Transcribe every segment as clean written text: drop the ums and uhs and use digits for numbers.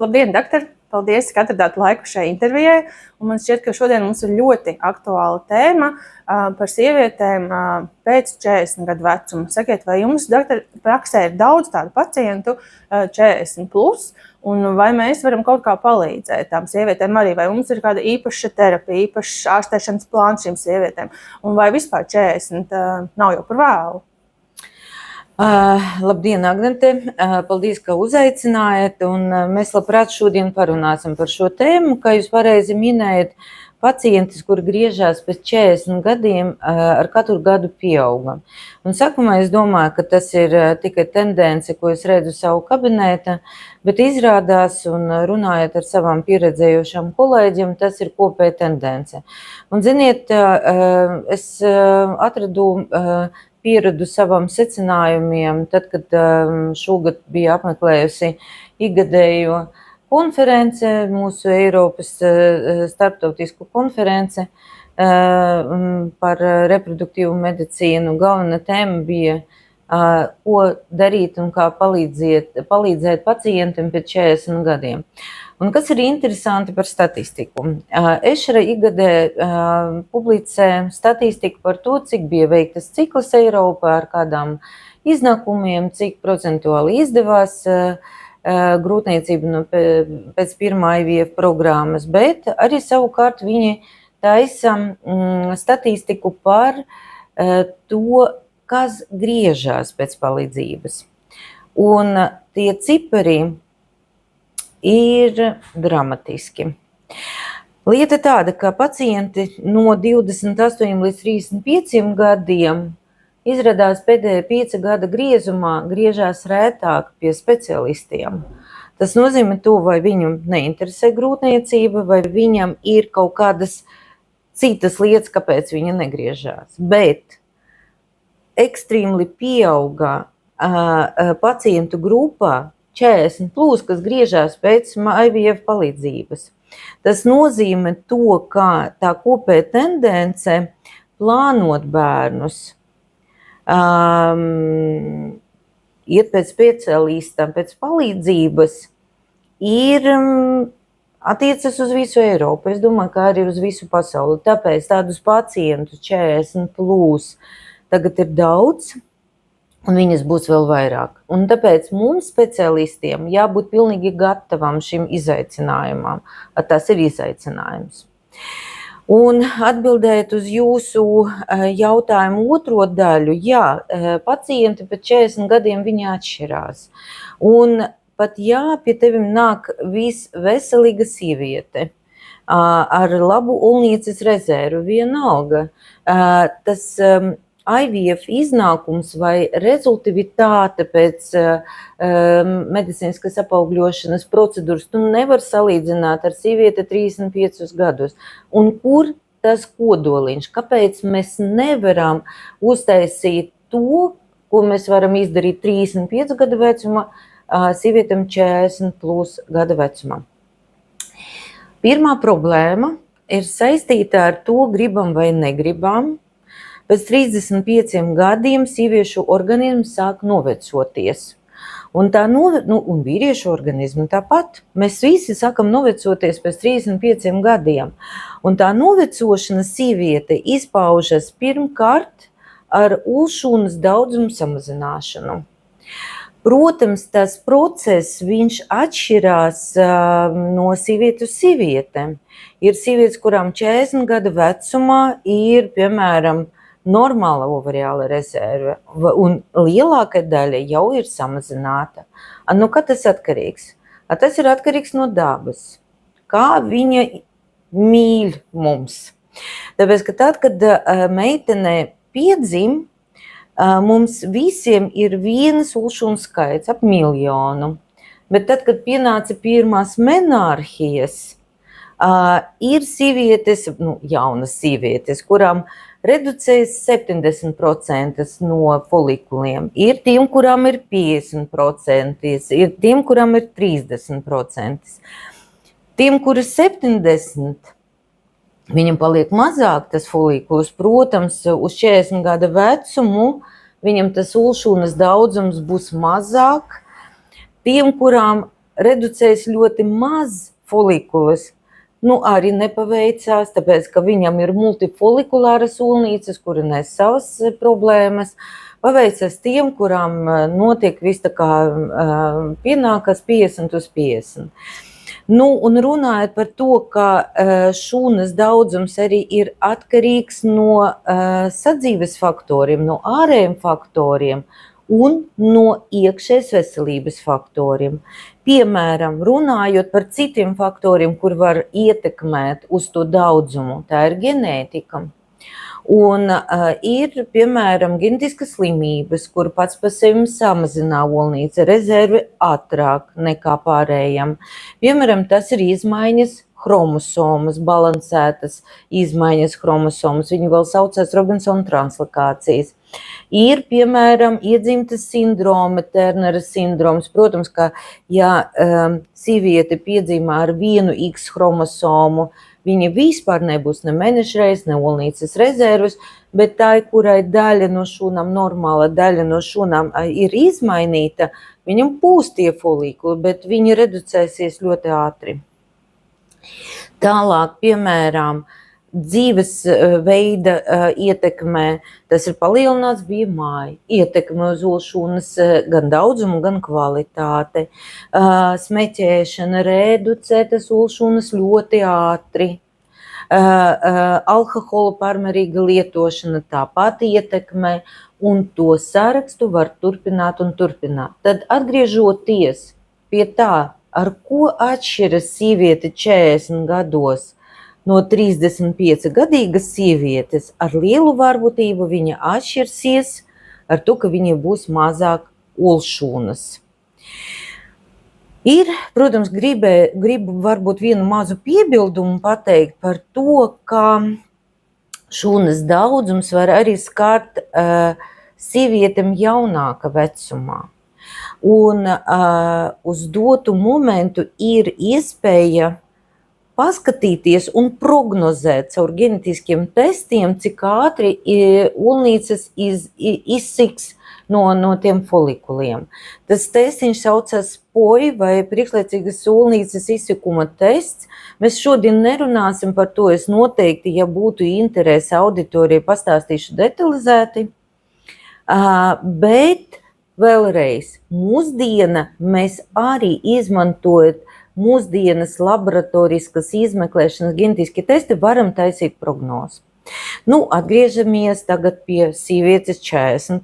Labdien, doktor! Paldies, ka atradāt laiku šai intervijai. Un man šķiet, ka šodien mums ir ļoti aktuāla tēma par sievietēm pēc 40 gadu vecuma. Sakiet, vai jums, doktor, praksē ir daudz tādu pacientu 40+, un vai mēs varam kaut kā palīdzēt tām sievietēm arī? Vai mums ir kāda īpaša terapija, īpašs ārstēšanas plāns šīm sievietēm? Un vai vispār 40 nav jau par vēlu? Labdien, Agnete! Paldies, ka uzaicinājāt, un mēs labprāt šodien parunāsim par šo tēmu. Kā jūs pareizi minējat, pacientis, kur griežās pēc 40 gadiem, ar katru gadu pieauga. Un sākumā es domāju, ka tas ir tikai tendence, ko es redzu savu kabinēta, bet izrādās, un runājot ar savām pieredzējošām kolēģiem, tas ir kopēja tendence. Un ziniet, es pieradu savam secinājumiem, tad, kad šogad bija apmeklējusi ikgadējo konference, mūsu Eiropas starptautisku konference par reproduktīvu medicīnu. Galvenā tēma bija, ko darīt un kā palīdzēt pacientiem pēc 40 gadiem. Un kas ir interesanti par statistiku? EŠRA ikgadē publicē statistiku par to, cik bija veiktas ciklas Eiropā, ar kādām iznākumiem, cik procentuāli izdevās grūtniecība pēc pirmā IVF programmas, bet arī savukārt viņi taisa statistiku par to, kas griežās pēc palīdzības. Un tie cipari ir dramatiski. Lieta tāda, ka pacienti no 28 līdz 35 gadiem izrādās pēdējā 5 gada griezumā griežās rētāk pie specialistiem. Tas nozīmē to, vai viņu neinteresē grūtniecība, vai viņam ir kaut kādas citas lietas, kāpēc viņa negriežās. Bet ekstrīmli pieauga pacientu grupā 40+, kas griežās pēc IVF palīdzības. Tas nozīmē to, ka tā kopēja tendence plānot bērnus, iet pēc specialistām, pēc palīdzības, ir attiecas uz visu Eiropu. Es domāju, ka arī uz visu pasauli. Tāpēc tādus pacientus 40+ tagad ir daudz, un viņas būs vēl vairāk. Un tāpēc mums, specialistiem, jābūt pilnīgi gatavam šim izaicinājumam. Tas ir izaicinājums. Un atbildējot uz jūsu jautājumu otro daļu, jā, pacienti pēc 40 gadiem viņi atšķirās. Un pat jā, pie tevim nāk visveselīga sieviete ar labu ulnieces rezervu, vienalga. Tas IVF iznākums vai rezultivitāte pēc medicīniskas apaugļošanas procedūras tu nevar salīdzināt ar sievieti 35 gadus. Un kur tas kodoliņš? Kāpēc mēs nevaram uztaisīt to, ko mēs varam izdarīt 35 gadu vecumā, sievietēm 40+ gada vecumā? Pirmā problēma ir saistīta ar to, gribam vai negribam. Pēc 35 gadiem sieviešu organisms sāk novecoties. Un vīriešu organismu tāpat. Mēs visi sākam novecoties pēc 35 gadiem. Un tā novecošana sieviete izpaužas pirmkārt ar ulšūnas daudzumu samazināšanu. Protams, tas process, viņš atšķirās no sievieti uz sievietēm. Ir sievietes, kurām 40 gadu vecumā ir, piemēram, normāla ovariāla rezerve, un lielākā daļa jau ir samazināta. Nu, kā tas atkarīgs? Tas ir atkarīgs no dabas. Kā viņa mīl mums. Tāpēc, ka tad, kad meitene piedzim, mums visiem ir vienas ulšūnas skaits, ap 1 miljonu. Bet tad, kad pienāca pirmās menārhijas, ir sievietes, jaunas sievietes, kurām reducējas 70% no folikuliem. Ir tiem, kurām ir 50%, ir tiem, kurām ir 30%. Tiem, kuri 70%, viņam paliek mazāk tas folikuls. Protams, uz 40 gada vecumu viņam tas ulšūnas daudzums būs mazāk. Tiem, kurām reducējas ļoti maz folikulas, arī nepaveicās, tāpēc, ka viņam ir multifolikulāras ūlnīcas, kuri nes savas problēmas. Paveicas tiem, kurām notiek viss tā kā pienākas 50 uz 50. Un runājot par to, ka šūnas daudzums arī ir atkarīgs no sadzīves faktoriem, no ārējiem faktoriem un no iekšējas veselības faktoriem. Piemēram, runājot par citiem faktoriem, kur var ietekmēt uz to daudzumu, tā ir ģenētika. Un ir, piemēram, ģenētiskas slimības, kur pats par sevi samazinā olnīca rezervi ātrāk nekā pārējiem. Piemēram, tas ir izmaiņas chromosomas, balansētas izmaiņas chromosomas. Viņi vēl saucās Robinsona translokācijas. Ir, piemēram, iedzimtas sindroma, Turnera sindroms. Protams, ka ja sieviete piedzimā ar vienu X chromosomu, viņa vispār nebūs ne mēnešreiz, ne olnīcas rezerves, bet tā, kurai daļa no šūnām, normāla daļa no šūnām ir izmainīta, viņam būs tie folikuli, bet viņi reducēsies ļoti ātri. Tālāk, piemēram, dzīves veida ietekmē, tas ir palielināts BMI, ietekme uz olšūnas gan daudzumu, gan kvalitāte. Smeķēšana reducē tas olšūnas ļoti ātri. Alkohola pārmērīga lietošana tāpat ietekmē, un to sarakstu var turpināt un turpināt. Tad atgriežoties pie tā, ar ko atšķiras sieviete 40 gados no 35-gadīgas sievietes, ar lielu varbūtību viņa atšķirsies ar to, ka viņai būs mazāk olšūnas. Ir, protams, gribu varbūt vienu mazu piebildumu pateikt par to, ka šūnas daudzums var arī skart sievietēm jaunāka vecumā. Un uz dotu momentu ir iespēja paskatīties un prognozēt caur ģenētiskiem testiem, cik ātri olnīcas izsiks no tiem folikuliem. Tas testiņš saucas POI vai priekšlaicīgas olnīcas izsekuma tests. Mēs šodien nerunāsim par to, es noteikti, ja būtu interese auditorijai, pastāstīšu detalizēti, bet vēlreiz, mūsdiena mēs arī izmantojot mūsdienas laboratoriskas izmeklēšanas ģenētiskie testi varam taisīt prognozi. Atgriežamies tagad pie sievietes 40+.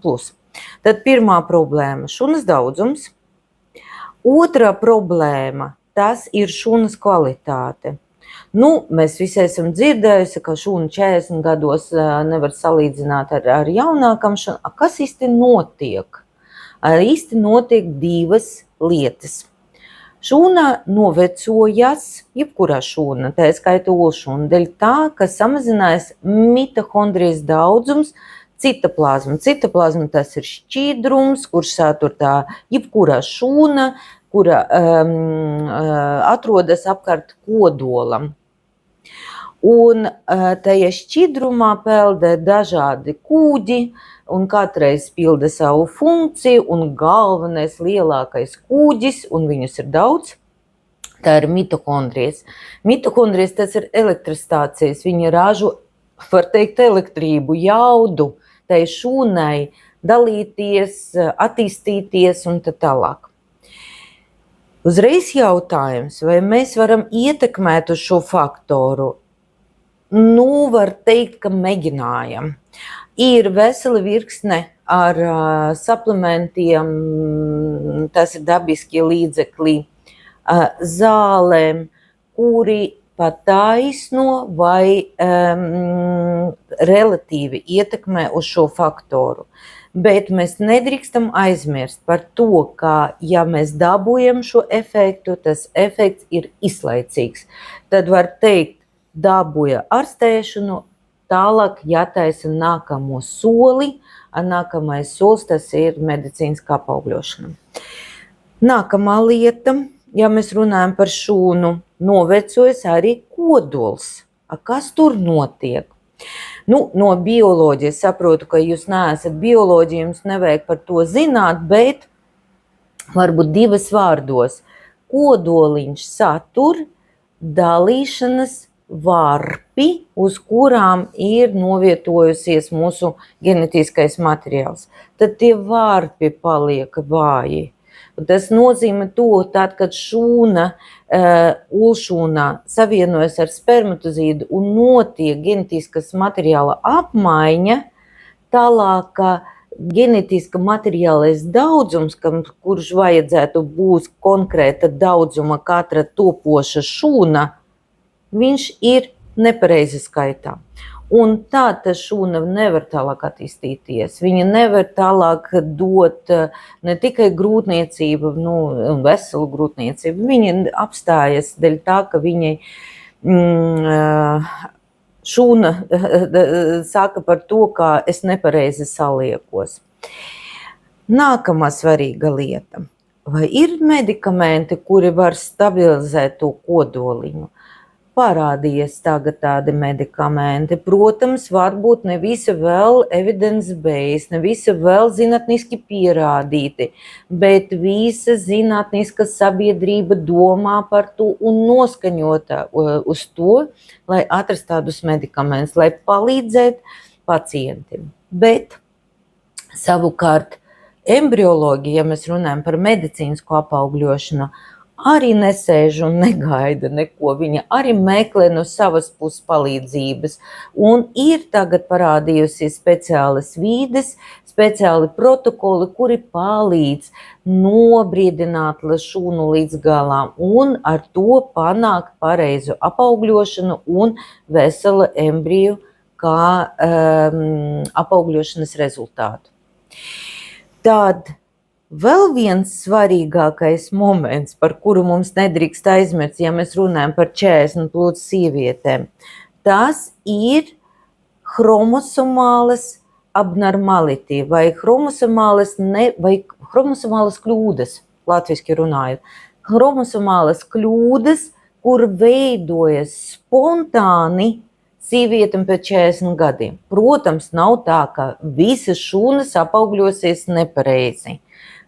Tad pirmā problēma – šūnas daudzums. Otrā problēma – tas ir šūnas kvalitāte. Mēs visi esam dzirdējusi, ka šūna 40 gados nevar salīdzināt ar jaunākam šūnām. Kas īsti notiek? Īsti notiek divas lietas. Šūna novecojas, jebkurā šūna, tā skaita olšūna, dēļ tā, ka samazinās mitohondrijas daudzums citoplazma. Citoplazma tas ir šķīdrums, kurš satur tā jebkurā šūna, kura atrodas apkārt kodolam. Un tajā šķidrumā peldē dažādi kūģi, un katreiz pilda savu funkciju, un galvenais lielākais kūģis, un viņus ir daudz, tā ir mitohondrijas. Mitohondrijas tas ir elektrostācijas, viņi ražo, var teikt, elektrību, jaudu tai šūnai dalīties, attīstīties un tā tālāk. Uzreiz jautājums, vai mēs varam ietekmēt uz šo faktoru? Var teikt, ka mēģinājam. Ir vesela virkne ar suplementiem, tas ir dabiskie līdzekļi, zālēm, kuri pataisno vai relatīvi ietekmē uz šo faktoru. Bet mēs nedrīkstam aizmirst par to, ka ja mēs dabūjam šo efektu, tas efekts ir izlaicīgs. Tad var teikt, dabūja ārstēšanu, tālāk jātaisa nākamo soli, nākamais solis tas ir medicīniskā apaugļošana. Nākamā lieta, ja mēs runājam par šūnu, novecojas arī kodols. Kas tur notiek? No bioloģijas saprotu, ka jūs neesat bioloģi, jums nevajag par to zināt, bet varbūt divas vārdos. kodoliņš satur dalīšanas varpi, uz kurām ir novietojusies mūsu genetiskais materiāls. Tad tie varpi paliek vāji. Tas nozīmē to, tad, kad šūna ulšūnā savienojas ar spermatozīdu un notiek genetiskas materiāla apmaiņa, tālāk genetiska materiālais daudzums, kurš vajadzētu būt konkrēta daudzuma katra topoša šūna, viņš ir nepareizi skaitā. Un tā šūna nevar tālāk attīstīties. Viņa nevar tālāk dot ne tikai grūtniecību, veselu grūtniecību. Viņa apstājas dēļ tā, ka viņai šūna saka par to, ka es nepareizi saliekos. Nākamā svarīga lieta. Vai ir medikamenti, kuri var stabilizēt to kodoliņu? Parādījies tagad tādi medikamenti. Protams, varbūt ne visi vēl evidence-based, ne visi vēl zinātniski pierādīti, bet visa zinātniska sabiedrība domā par to un noskaņota uz to, lai atrastu tādus medikamentus, lai palīdzētu pacientiem. Bet savukārt embrioloģija, ja mēs runājam par medicīnisko apaugļošanu, arī nesēž un negaida neko. Viņa arī meklē no savas puses palīdzības. Un ir tagad parādījusies speciālas vīdes, speciāli protokoli, kuri palīdz nobriedināt šūnu līdz galām un ar to panākt pareizu apaugļošanu un veselu embriju kā apaugļošanas rezultātu. Tad vēl viens svarīgākais moments, par kuru mums nedrīkst aizmirst, ja mēs runājam par 40+ sievietēm, tas ir chromosomālas abnormality vai chromosomālas kļūdas, latviski runājot. Chromosomālas kļūdas, kur veidojas spontāni sievietēm pēc 40 gadiem. Protams, nav tā, ka visas šūnas apaugļosies nepareizi.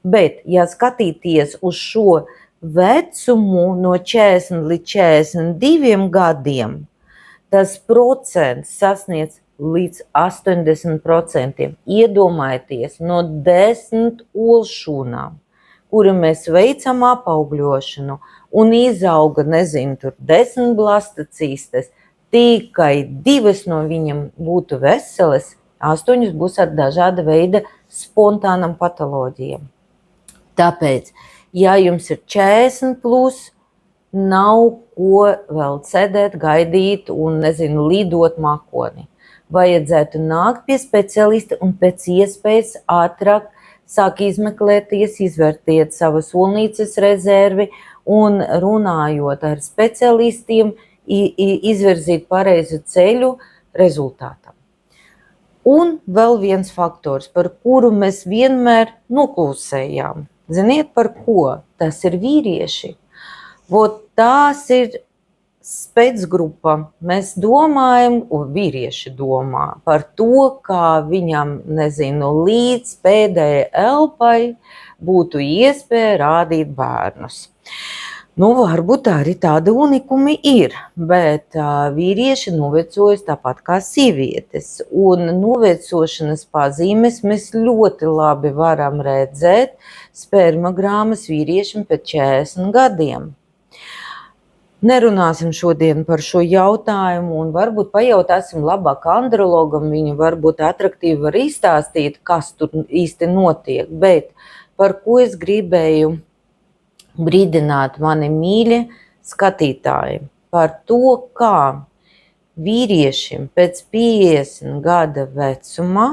Bet, ja skatīties uz šo vecumu no 40 līdz 42 gadiem, tas procents sasniedz līdz 80%. Iedomājieties, no 10 olšūnām, kuru mēs veicam apaugļošanu, un izauga, 10 blastocistes, tikai 2 no viņiem būtu veselas, 8 būs ar dažāda veida spontānam patoloģijām. Tāpēc, ja jums ir 40+, nav ko vēl sēdēt, gaidīt un, lidot makoni. Vajadzētu nākt pie specialista un pēc iespējas ātrāk sāk izmeklēties, izvērtēt savu solnīcas rezervi un runājot ar specialistiem, izvirzīt pareizu ceļu rezultātam. Un vēl viens faktors, par kuru mēs vienmēr noklusējām. Ziniet, par ko? Tas ir vīrieši. Tās ir spēcgrupa. Mēs domājam, un vīrieši domā par to, kā viņam, līdz pēdējai elpai būtu iespēja rādīt bērnus. Varbūt arī tādi unikumi ir, bet vīrieši novecojas tāpat kā sievietes. Un novecošanas pazīmes mēs ļoti labi varam redzēt spermogrāmas vīriešiem pēc 40 gadiem. Nerunāsim šodien par šo jautājumu un varbūt pajautāsim labāk andrologam, viņu varbūt atraktīvi var izstāstīt, kas tur īsti notiek, bet par ko es gribēju brīdināt mani mīļi skatītāji par to, kā vīriešiem pēc 50 gada vecumā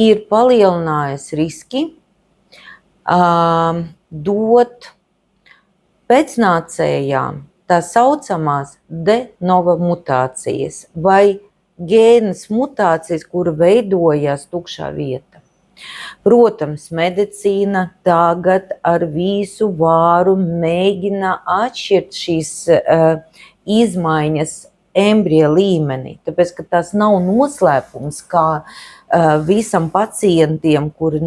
ir palielinājis riski dot pēcnācējām tā saucamās de novo mutācijas vai gēnas mutācijas, kur veidojās tukšā vieta. Protams, medicīna tagad ar visu vāru mēģina atšķirt šīs izmaiņas embrija līmenī, tāpēc, ka tas nav noslēpums, kā visam pacientiem, kuri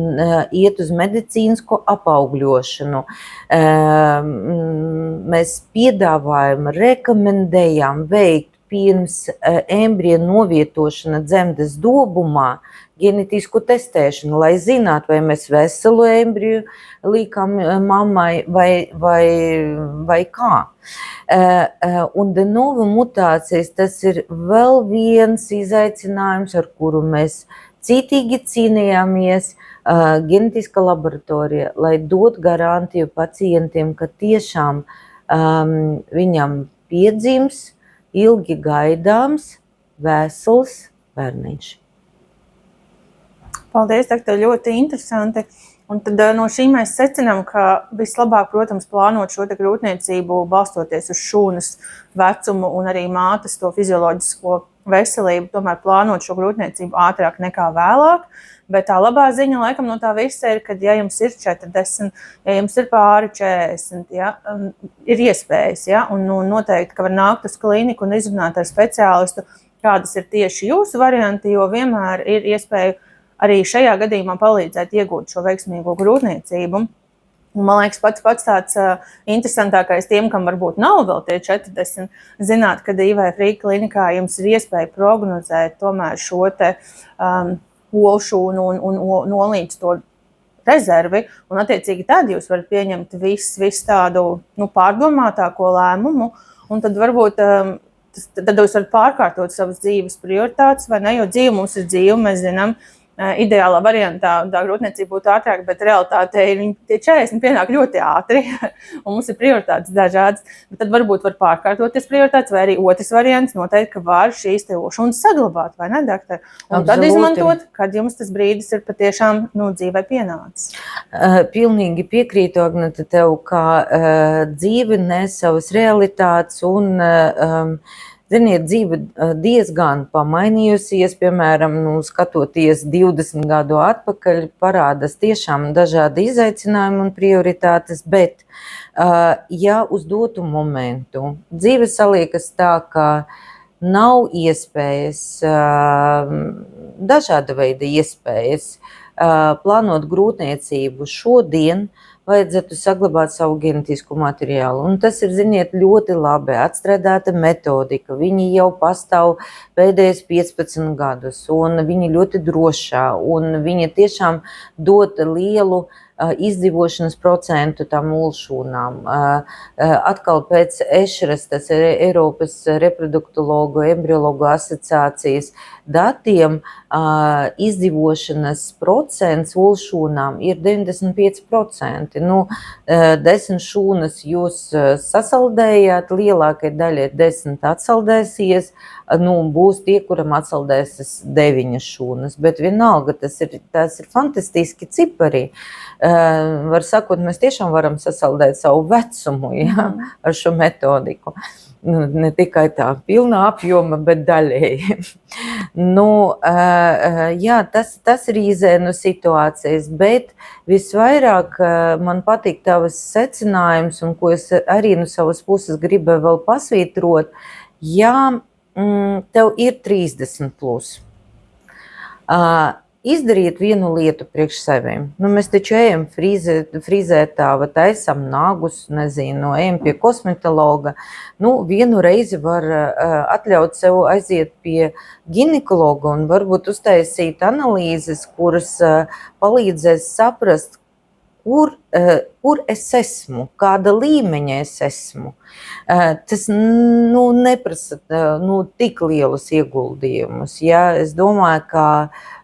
iet uz medicīnisko apaugļošanu. Mēs piedāvājam, rekomendējam veikt pirms embrija novietošana dzemdes dobumā ģenētisku testēšanu, lai zinātu, vai mēs veselu embriju liekam mammai vai kā. Un de novo mutācijas, tas ir vēl viens izaicinājums, ar kuru mēs cītīgi cīnījāmies ģenētiskā laboratorija, lai dot garantiju pacientiem, ka tiešām viņam piedzims ilgi gaidāms vesels bērniņš. Paldies, doktor, ļoti interesanti. Un tad no šī mēs secinām, ka vislabāk, protams, plānot šo grūtniecību balstoties uz šūnas vecumu un arī mātes to fizioloģisko veselību, tomēr plānot šo grūtniecību ātrāk nekā vēlāk. Bet tā labā ziņa, laikam, no tā visa ir, ka, ja jums ir 40, ja jums ir pāri 40, ja, ir iespējas, ja, un noteikti, ka var nākt uz kliniku un izrunāt ar speciālistu, kādas ir tieši jūsu varianti, jo vienmēr ir iespēja arī šajā gadījumā palīdzēt iegūt šo veiksmīgo grūtniecību. Man liekas, pats tāds interesantākais tiem, kam varbūt nav vēl tie 40, zināt, ka IVF klinikā jums ir iespēja prognozēt tomēr šo te olšūnu un nolīdz to rezervi, un attiecīgi tad jūs varat pieņemt visu tādu pārdomātāko lēmumu, un tad varbūt tad jūs varat pārkārtot savas dzīves prioritātes, vai ne, jo dzīve mums ir dzīve, mēs zinām, ideālā variantā tā grūtniecība būtu ātrāk, bet realitāte ir tie 40 pienāk ļoti ātri, un mums ir prioritātes dažādas, bet tad varbūt var pārkārtoties prioritātes, vai arī otrs variants noteikti, ka var šīs te olšūnas saglabāt, vai ne, doktor? Un Absolūti. Tad izmantot, kad jums tas brīdis ir patiešām dzīvē pienācis. Pilnīgi piekrītu, Agnete, tev, ka dzīve nes savas realitātes un ziniet, dzīve diezgan pamainījusies, piemēram, skatoties 20 gadu atpakaļ, parādās tiešām dažādi izaicinājumi un prioritātes, bet, ja uz dotu momentu dzīve saliekas tā, ka nav iespējas, dažāda veida iespējas, plānot grūtniecību šodien, vajadzētu saglabāt savu ģenētisko materiālu. Un tas ir, ziniet, ļoti labi atstrādāta metodika. Viņi jau pastāv pēdējos 15 gadus, un viņi ļoti drošā, un viņi tiešām dod lielu izdzīvošanas procentu tam olšūnām. Atkal pēc ESHRAS, tas ir Eiropas reproduktologu, embriologu asociācijas datiem, izdzīvošanas procents olšūnām ir 95%. 10 šūnas jūs sasaldējāt, lielākai daļai 10 atsaldēsies, būs tie, kuram atsaldēsies 9 šūnas, bet vienalga tas ir fantastiski cipari. Var sakot, mēs tiešām varam sasaldēt savu vecumu, ja, ar šo metodiku. Ne tikai tā pilnā apjoma, bet daļēji. Jā, tas ir izēnu situācijas, bet visvairāk man patīk tavas secinājums, un ko es arī no savas puses gribēju vēl pasvītrot, ja tev ir 30 plus. Izdarīt vienu lietu priekš sevim. Mēs taču ejam frizētā, taisam nagus, ejam pie kosmetologa. Vienu reizi var atļaut sev aiziet pie ginekologa un varbūt uztaisīt analīzes, kuras palīdzēs saprast, kur es esmu, kāda līmeņa es esmu. Tas neprasa tik lielus ieguldījumus. Ja? Es domāju, ka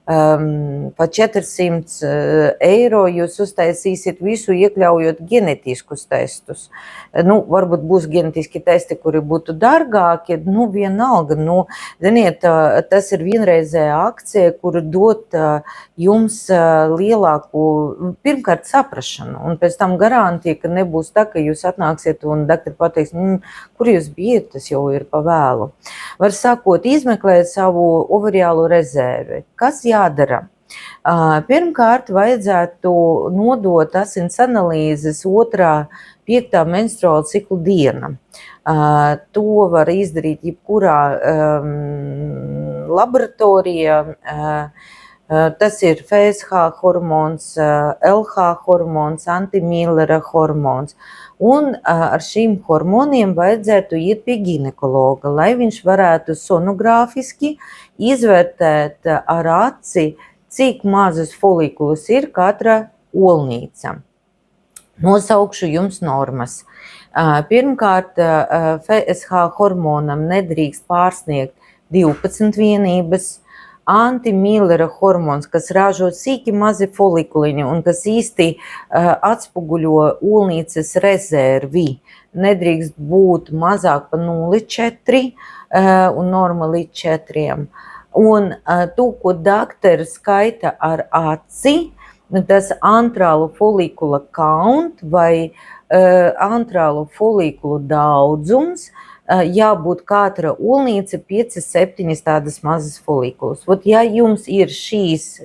pa 400 eiro jūs uztaisīsiet visu, iekļaujot ģenētiskus testus. Varbūt būs ģenētiski testi, kuri būtu dārgāki, vienalga. Ziniet, tas ir vienreizēja akcija, kura dot jums lielāku, pirmkārt, saprašanu, un pēc tam garantija, ka nebūs tā, ka jūs atnāksiet un doktori pateiks, kur jūs bijat, tas jau ir pa vēlu. Var sakot, izmeklēt savu ovariālo rezervi. Kas jādara? Pirmkārt, vajadzētu nodot asins analīzes 2.5. menstruāla cikla diena. To var izdarīt jebkurā laboratorijā. Tas ir FSH hormons, LH hormons, antimīlera hormons. Un ar šīm hormoniem vajadzētu iet pie ginekologa, lai viņš varētu sonogrāfiski izvērtēt ar aci, cik mazus folikulus ir katra olnīca. Nosaukšu jums normas. Pirmkārt, FSH hormonam nedrīkst pārsniegt 12 vienības. Antimīlera hormons, kas ražo sīki mazi folikuliņi un kas īsti atspoguļo olnīcas rezervi, nedrīkst būt mazāk par 0,4 un norma līdz 4. Un to, ko dakteri skaita ar aci, tas antrālu folikula count vai antrālu folikulu daudzums, jābūt katra olnīca 5-7 tādas mazas folikulas. Ja jums ir šīs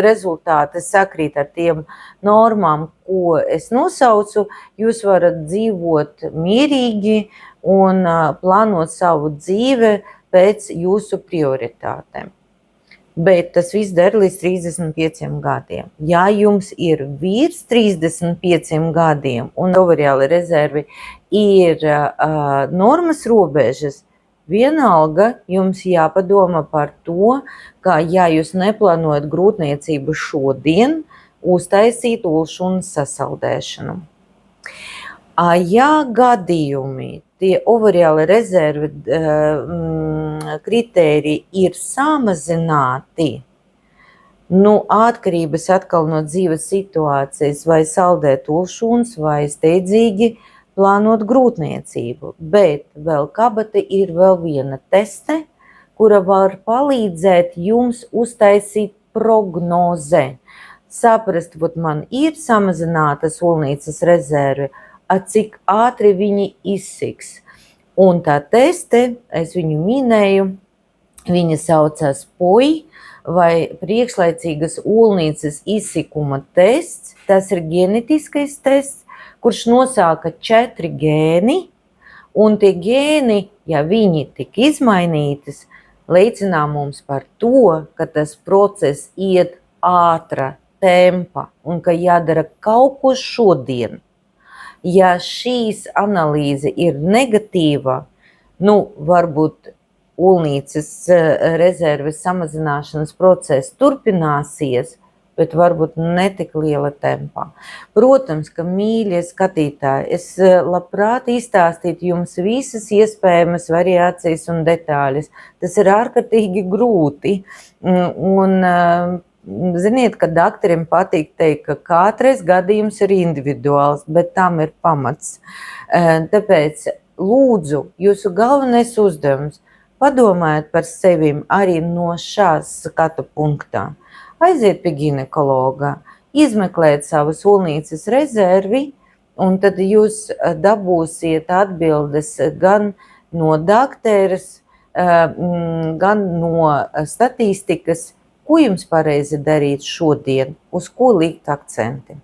rezultāti sakrīt ar tiem normām, ko es nosaucu, jūs varat dzīvot mierīgi un plānot savu dzīvi pēc jūsu prioritātēm. Bet tas viss der līdz 35 gadiem. Ja jums ir virs 35 gadiem un ovariāla rezerve ir normas robežas, vienalga jums jāpadomā par to, ka, ja jūs neplānojat grūtniecību šodien, uztaisīt ulšunas sasaldēšanu. Ja gadījumi tie ovariāla rezerve kritēriji ir samazināti, atkarības atkal no dzīves situācijas, vai saldēt ulšunas, vai steidzīgi plānot grūtniecību. Bet vēl kabata ir vēl viena teste, kura var palīdzēt jums uztaisīt prognoze. Saprast, man ir samazinātas olnīcas rezerve, cik ātri viņi izsiks. Un tā teste, es viņu minēju, viņa saucās POI vai priekšlaicīgas olnīcas izsikuma tests. Tas ir ģenetiskais tests, kurš nosaka 4 gēni, un tie gēni, ja viņi tik izmainītas, liecina mums par to, ka tas process iet ātra tempa un ka jādara kaut ko šodien. Ja šīs analīze ir negatīva, varbūt olnīcas rezerves samazināšanas process turpināsies, bet varbūt netik liela tempā. Protams, ka, mīļie skatītāji, es labprāt izstāstītu jums visas iespējamas variācijas un detaļas. Tas ir ārkārtīgi grūti. Un ziniet, ka doktoriem patīk teikt, ka katrs gadījums ir individuāls, bet tam ir pamats. Tāpēc lūdzu, jūsu galvenais uzdevums padomājiet par sevim arī no šās skatu punktā. Aiziet pie ginekologa, izmeklēt savas olnīcas rezervi, un tad jūs dabūsiet atbildes gan no dokteres, gan no statistikas, ko jums pareizi darīt šodien, uz ko likt akcenti.